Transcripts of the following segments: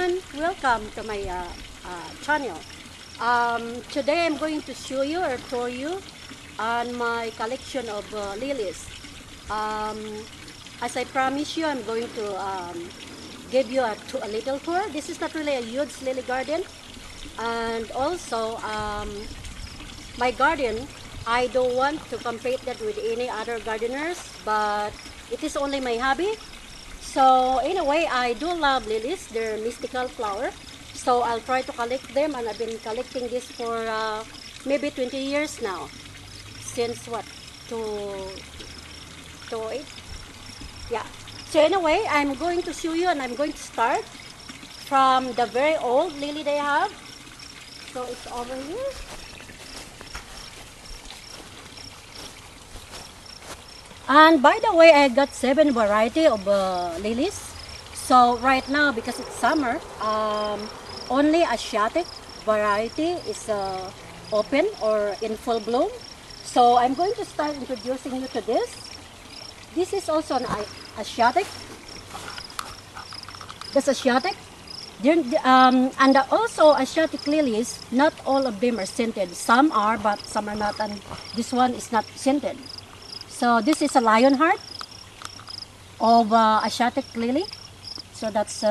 everyone, welcome to my channel. Today I'm going to show you or tour you on my collection of lilies. As I promised you, I'm going to give you a little tour. This is not really a huge lily garden, and also my garden, I don't want to compete that with any other gardeners, but it is only my hobby. So in a way, I do love lilies. They're mystical flower. So I'll try to collect them, and I've been collecting this for maybe 20 years now. Since what? 2008? Yeah. So in a way, I'm going to show you, and I'm going to start from the very old lily they have. So it's over here. And by the way, I got 7 variety of lilies. So right now, because it's summer, only Asiatic variety is open or in full bloom. So I'm going to start introducing you to this. This is also an Asiatic. That's Asiatic. And also Asiatic lilies, not all of them are scented. Some are, but some are not. And this one is not scented. So this is a lionheart of Asiatic lily. So that's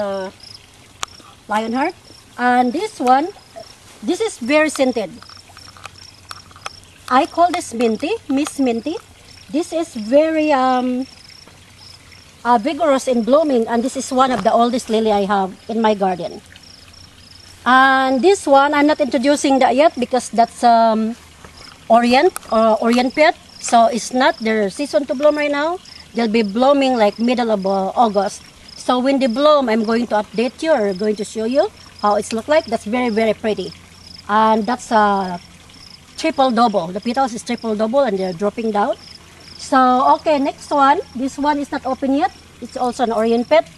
lionheart. And this one, this is very scented. I call this Minty, Miss Minty. This is very vigorous in blooming, and this is one of the oldest lily I have in my garden. And this one, I'm not introducing that yet because that's Orient or Orient Pet. So it's not their season to bloom right now. They'll be blooming like middle of August. So when they bloom, I'm going to update you or going to show you how it's look like. That's very, very pretty. And that's a triple double. The petals is triple double and they're dropping down. So, okay, next one. This one is not open yet. It's also an Orient Pet.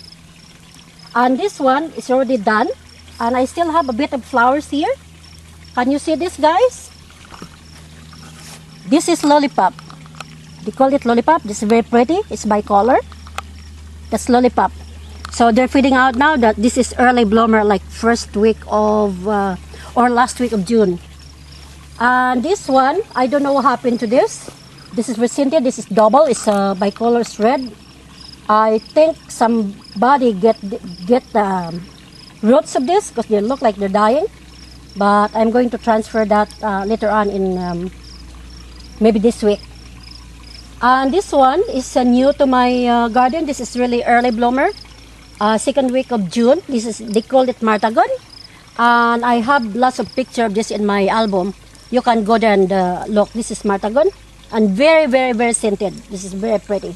And this one is already done. And I still have a bit of flowers here. Can you see this, guys? This is lollipop. They call it lollipop. This is very pretty. It's bicolor. That's lollipop. So they're feeding out now. That this is early bloomer, like first week of or last week of June. And this one, I don't know what happened to this. This is rescinded. This is double. It's bicolor red. I think somebody get the roots of this because they look like they're dying. But I'm going to transfer that later on in maybe this week. And this one is new to my garden. This is really early bloomer. Second week of June. This is, they call it Martagon. And I have lots of pictures of this in my album. You can go there and look. This is Martagon. And very, very, very scented. This is very pretty.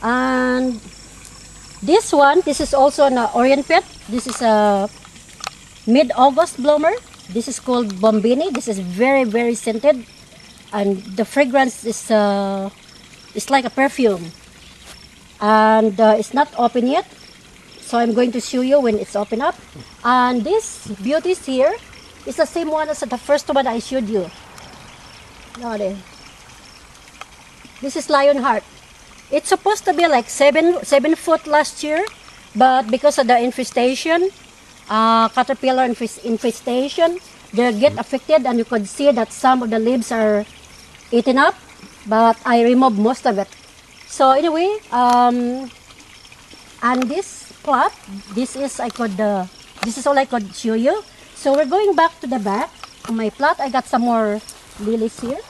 And this one, this is also an Orient Pet. This is a mid-August bloomer. This is called Bombini. This is very, very scented. And the fragrance is it's like a perfume. And it's not open yet. So I'm going to show you when it's open up. And this beauties here is the same one as the first one I showed you. This is Lionheart. It's supposed to be like 7 foot last year, but because of the infestation, caterpillar infestation, they get affected, and you could see that some of the leaves are eaten up, but I removed most of it. So anyway, and this plot, this is all I could show you. So we're going back to the back of my plot. I got some more lilies here.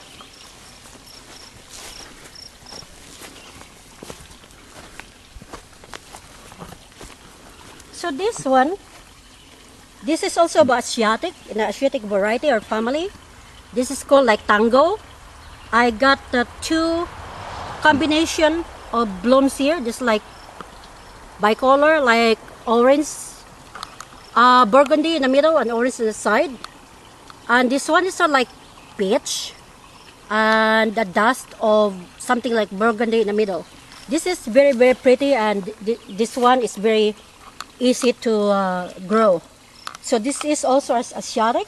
So this one, this is also about Asiatic, in the Asiatic variety or family. This is called like Tango. I got the 2 combination of blooms here, just like bicolor, like orange, burgundy in the middle and orange on the side. And this one is like peach and the dust of something like burgundy in the middle. This is very, very pretty, and this one is very easy to grow. So this is also Asiatic.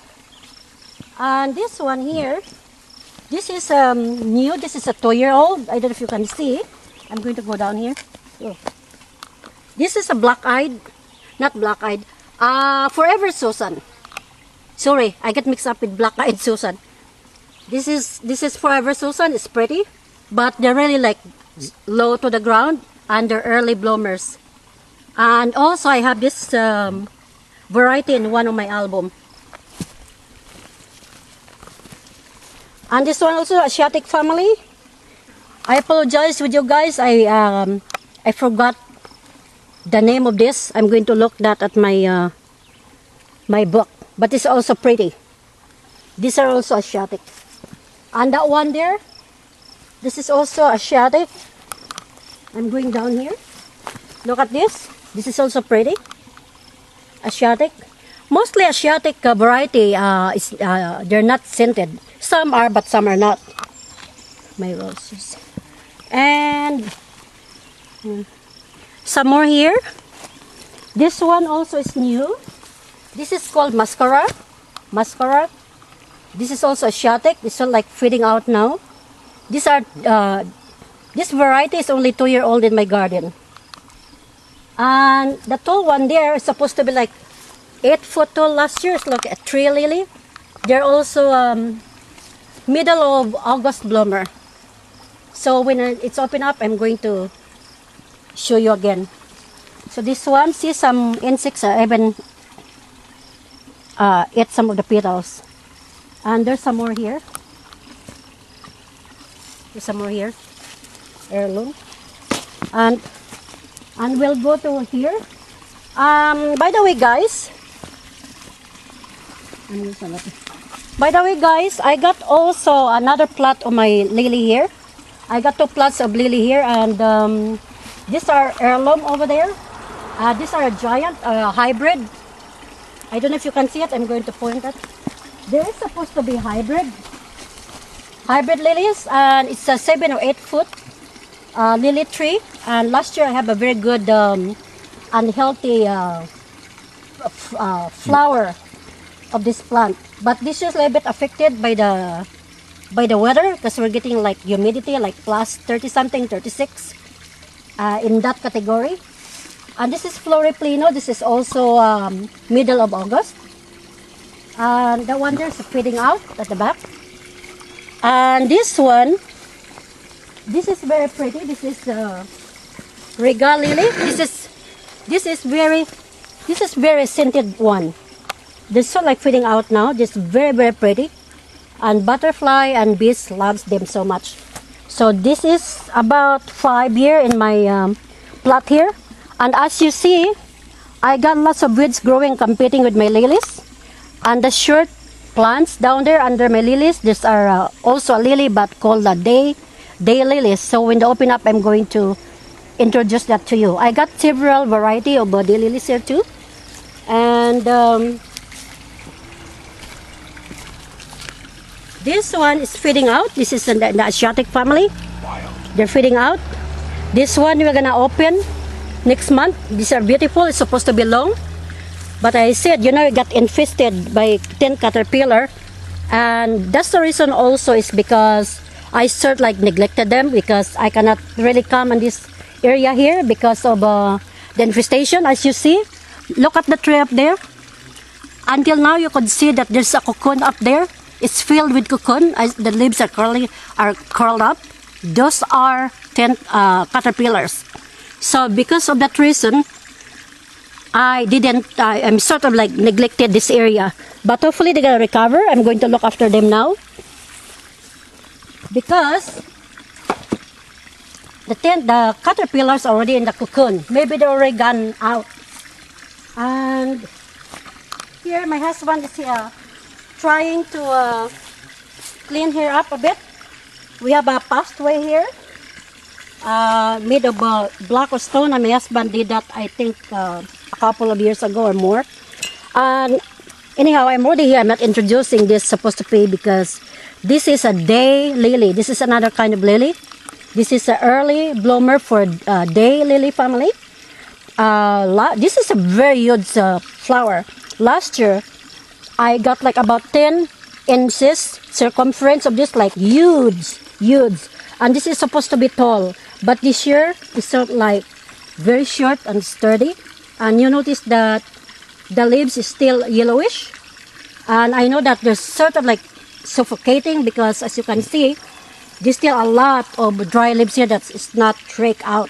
And this one here, this is new. This is a 2-year-old. I don't know if you can see. I'm going to go down here. Oh. This is a black-eyed, not black-eyed, Forever Susan. Sorry, I get mixed up with Black-Eyed Susan. This is Forever Susan. It's pretty, but they're really like low to the ground and they're early bloomers. And also I have this variety in one of my album. And this one also Asiatic family. I apologize with you guys. I forgot the name of this. I'm going to look that at my my book. But it's also pretty. These are also Asiatic. And that one there, this is also Asiatic. I'm going down here. Look at this. This is also pretty. Asiatic. Mostly Asiatic variety. They're not scented. Some are, but some are not. My roses. And some more here. This one also is new. This is called mascara. Mascara. This is also Asiatic. This is like fading out now. These are this variety is only 2-year-old in my garden. And the tall one there is supposed to be like 8 foot tall last year. It's like a tree lily. They're also middle of August bloomer. So when it's open up, I'm going to show you again. So this one, see some insects even ate some of the petals. And there's some more here. There's some more here. Heirloom. And we'll go to here. By the way, guys. I got also another plot of my lily here. I got 2 plots of lily here, and these are heirloom over there. These are a giant hybrid. I don't know if you can see it. I'm going to point it. There is supposed to be hybrid lilies, and it's a 7 or 8 foot lily tree. And last year I have a very good unhealthy flower of this plant. But this is a little bit affected by the weather, because we're getting like humidity like plus 30 something, 36 in that category. And this is Floriplino. This is also middle of August. And the one there's fading out at the back. And this one, this is very pretty. This is Regal lily. This is very scented one. This is so like fading out now. This is very pretty. And butterfly and bees loves them so much. So this is about 5 years in my plot here. And as you see, I got lots of weeds growing, competing with my lilies. And the short plants down there under my lilies, these are also a lily, but called a day lilies. So when they open up, I'm going to introduce that to you. I got several variety of day lilies here too. And this one is feeding out. This is in the Asiatic family. They're feeding out. This one we're gonna open next month. These are beautiful. It's supposed to be long, but I said, it got infested by 10 caterpillar, and that's the reason also is because I sort like neglected them, because I cannot really come in this area here because of the infestation. As you see, look at the tree up there. Until now, you could see that there's a cocoon up there. It's filled with cocoon. The leaves are curled up. Those are 10 caterpillars. So because of that reason, I'm sort of like neglected this area. But hopefully they're gonna recover. I'm going to look after them now. Because the caterpillars are already in the cocoon. Maybe they're already gone out. And here my husband is trying to clean her up a bit. We have a pathway here made of block or stone, and my husband did that I think a couple of years ago or more. And anyhow, I'm already here. I'm not introducing this supposed to be, because this is a day lily. This is another kind of lily. This is an early bloomer for day lily family. This is a very huge flower. Last year I got like about 10 inches circumference of this, like huge. And this is supposed to be tall, but this year it's sort of like very short and sturdy. And you notice that the leaves is still yellowish. And I know that there's sort of like suffocating because as you can see, there's still a lot of dry leaves here that is not rake out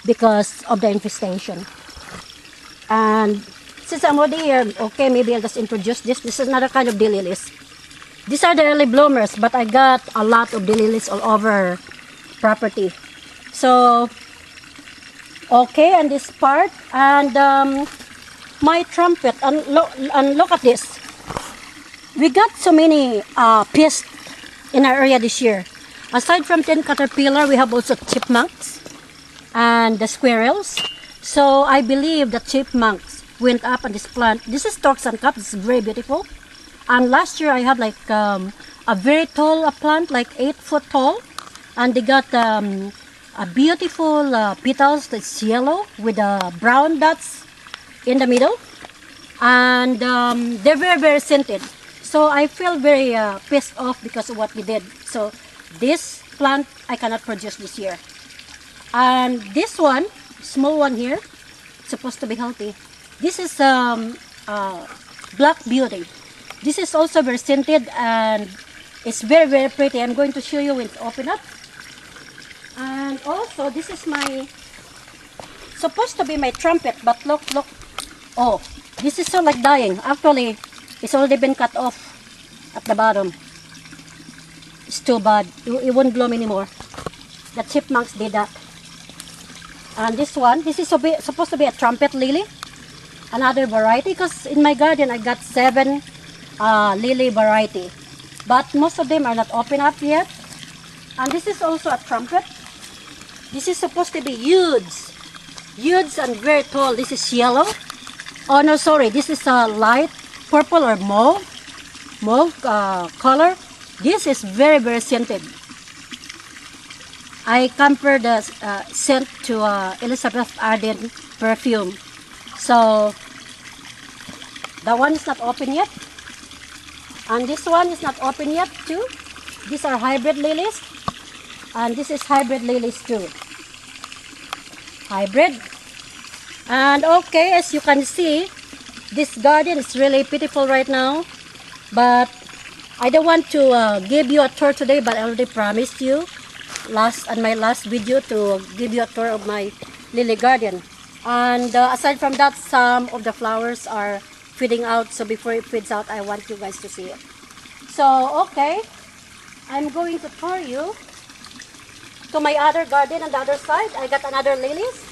because of the infestation. And since I'm already here, okay, maybe I'll just introduce this. This is another kind of daylilies. These are the early bloomers, but I got a lot of daylilies all over property. So, okay, and this part, and my trumpet, and look at this. We got so many pests in our area this year. Aside from 10 caterpillar, we have also chipmunks and the squirrels. So I believe the chipmunks went up on this plant. This is Turks and Cup. This is very beautiful. And last year I had like a very tall plant, like 8 foot tall, and they got a beautiful petals that's yellow with brown dots in the middle, and they're very, very scented. So I feel very pissed off because of what we did. So this plant I cannot produce this year. And this one, small one here, supposed to be healthy. This is Black Beauty. This is also very scented and it's very, very pretty. I'm going to show you when it's open up. And also this is my, supposed to be my trumpet, but look. Oh, this is so like dying. Actually, it's already been cut off at the bottom. It's too bad. It won't bloom anymore. The chipmunks did that. And this one, this is supposed to be a trumpet lily. Another variety, because in my garden I got 7 lily variety. But most of them are not open up yet. And this is also a trumpet. This is supposed to be huge. Huge and very tall. This is yellow. Oh no, sorry. This is a light purple or mauve color. This is very, very scented. I compared the scent to Elizabeth Arden perfume. So, that one is not open yet. And this one is not open yet too. These are hybrid lilies. And this is hybrid lilies too. Hybrid. And okay, as you can see, this garden is really beautiful right now. But I don't want to give you a tour today, but I already promised you on my last video to give you a tour of my lily garden. And aside from that, some of the flowers are feeding out. So before it feeds out, I want you guys to see it. So, okay. I'm going to tour you to my other garden on the other side. I got another lilies.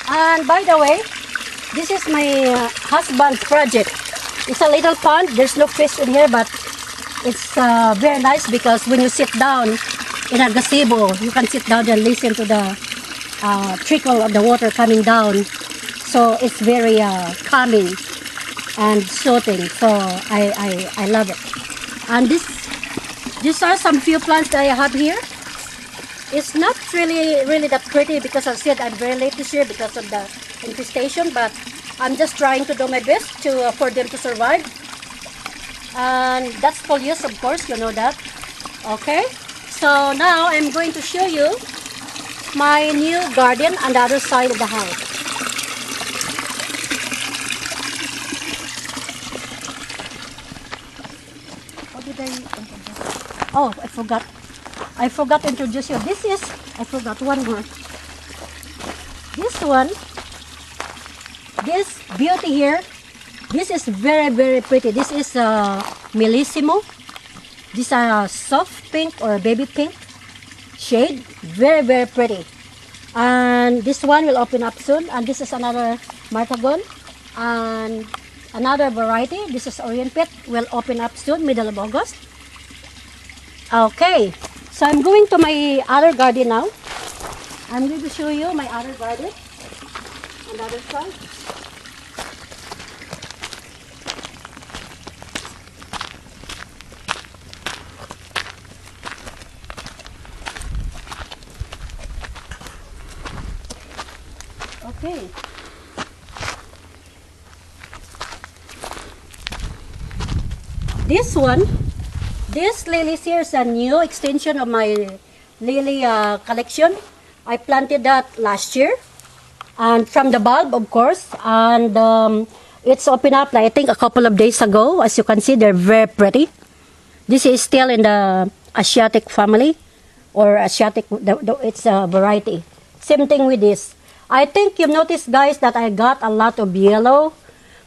And by the way, this is my husband's project. It's a little pond. There's no fish in here, but it's very nice because when you sit down in a gazebo, you can sit down and listen to the trickle of the water coming down. So it's very calming and soothing. So I love it. And these are some few plants that I have here. It's not really that pretty because I said I'm very late this year because of the infestation, but I'm just trying to do my best for them to survive. And that's foliage, of course, you know that. Okay, so now I'm going to show you my new garden on the other side of the house. What did I introduce? Oh, I forgot to introduce you. This is, I forgot one more. This one, this beauty here, this is very, very pretty. This is Millissimo. These are soft pink or baby pink shade. Very, very pretty. And this one will open up soon. And this is another Martagon. And another variety. This is Orient Pet. Will open up soon, middle of August. Okay. So I'm going to my other garden now. I'm going to show you my other garden on the other side. Okay. This lilies here is a new extension of my lily collection. I planted that last year. And from the bulb, of course, and it's opened up, like, I think, a couple of days ago. As you can see, they're very pretty. This is still in the Asiatic family, or Asiatic, it's a variety. Same thing with this. I think you've noticed, guys, that I got a lot of yellow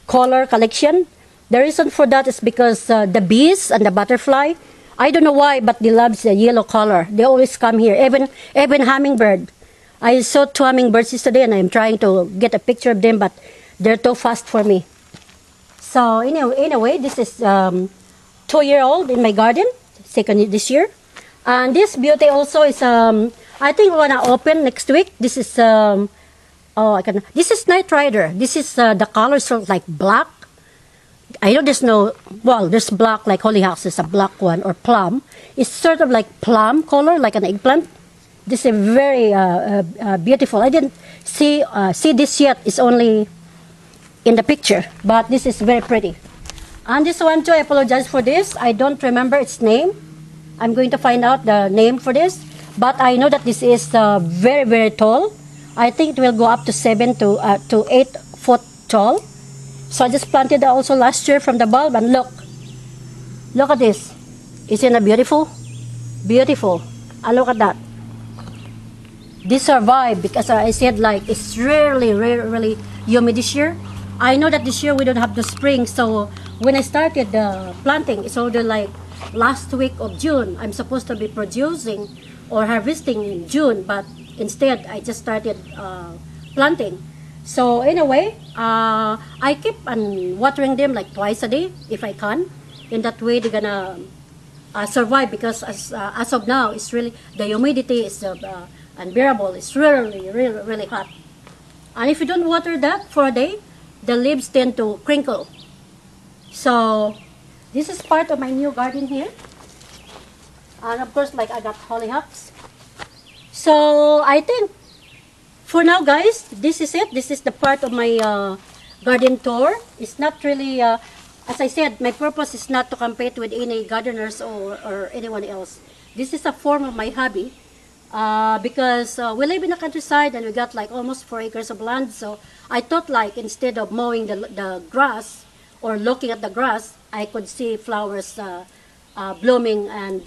color collection. The reason for that is because the bees and the butterfly, I don't know why, but they love the yellow color. They always come here. Even hummingbird. I saw 2 hummingbirds yesterday, and I'm trying to get a picture of them, but they're too fast for me. So anyway, this is 2-year-old in my garden, second this year. And this beauty also is I think we're gonna open next week. This is this is Night Rider. This is the colors sort of like black. I know there's black like hollyhocks is a black one, or plum. It's sort of like plum color, like an eggplant. This is very beautiful. I didn't see this yet. It's only in the picture, but this is very pretty. And this one too, I apologize for this. I don't remember its name. I'm going to find out the name for this, but I know that this is very, very tall. I think it will go up to 7 to 8 foot tall. So I just planted that also last year from the bulb, and look at this. Isn't it beautiful? Beautiful. And look at that. This survived because I said, like, it's really humid this year. I know that this year we don't have the spring, so when I started planting, it's already like last week of June. I'm supposed to be producing or harvesting in June, but instead I just started planting. So anyway, I keep on watering them like twice a day if I can. In that way, they're gonna survive, because as of now, it's really, the humidity is unbearable. It's really hot. And if you don't water that for a day, the leaves tend to crinkle. So this is part of my new garden here. And of course, like, I got hollyhocks. So I think for now, guys, this is it. This is the part of my garden tour. It's not really, as I said, my purpose is not to compete with any gardeners or anyone else. This is a form of my hobby. Because we live in the countryside, and we got like almost 4 acres of land. So I thought, like, instead of mowing the grass or looking at the grass, I could see flowers blooming and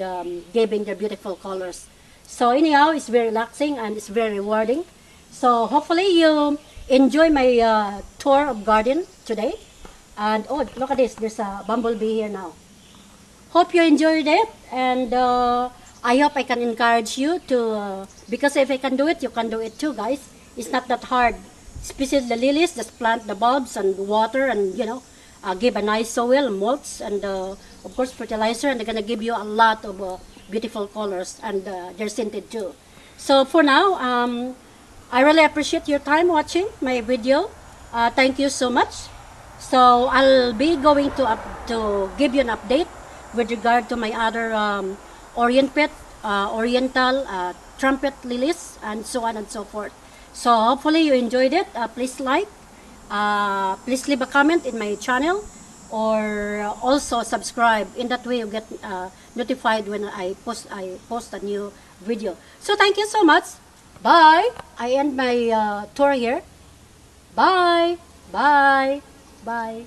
giving their beautiful colors. So anyhow, it's very relaxing and it's very rewarding. So hopefully you enjoy my tour of garden today. And oh, look at this, there's a bumblebee here now. Hope you enjoyed it, and I hope I can encourage you to, because if I can do it, you can do it too, guys. It's not that hard. Especially the lilies, just plant the bulbs and water, and give a nice soil, mulch, and of course fertilizer, and they're gonna give you a lot of beautiful colors, and they're scented too. So for now, I really appreciate your time watching my video. Thank you so much. So I'll be going to give you an update with regard to my other oriental trumpet lilies, and so on and so forth. So hopefully you enjoyed it. Please like, please leave a comment in my channel, or also subscribe. In that way you get notified when I post a new video. So thank you so much. Bye. I end my tour here. Bye. Bye. Bye.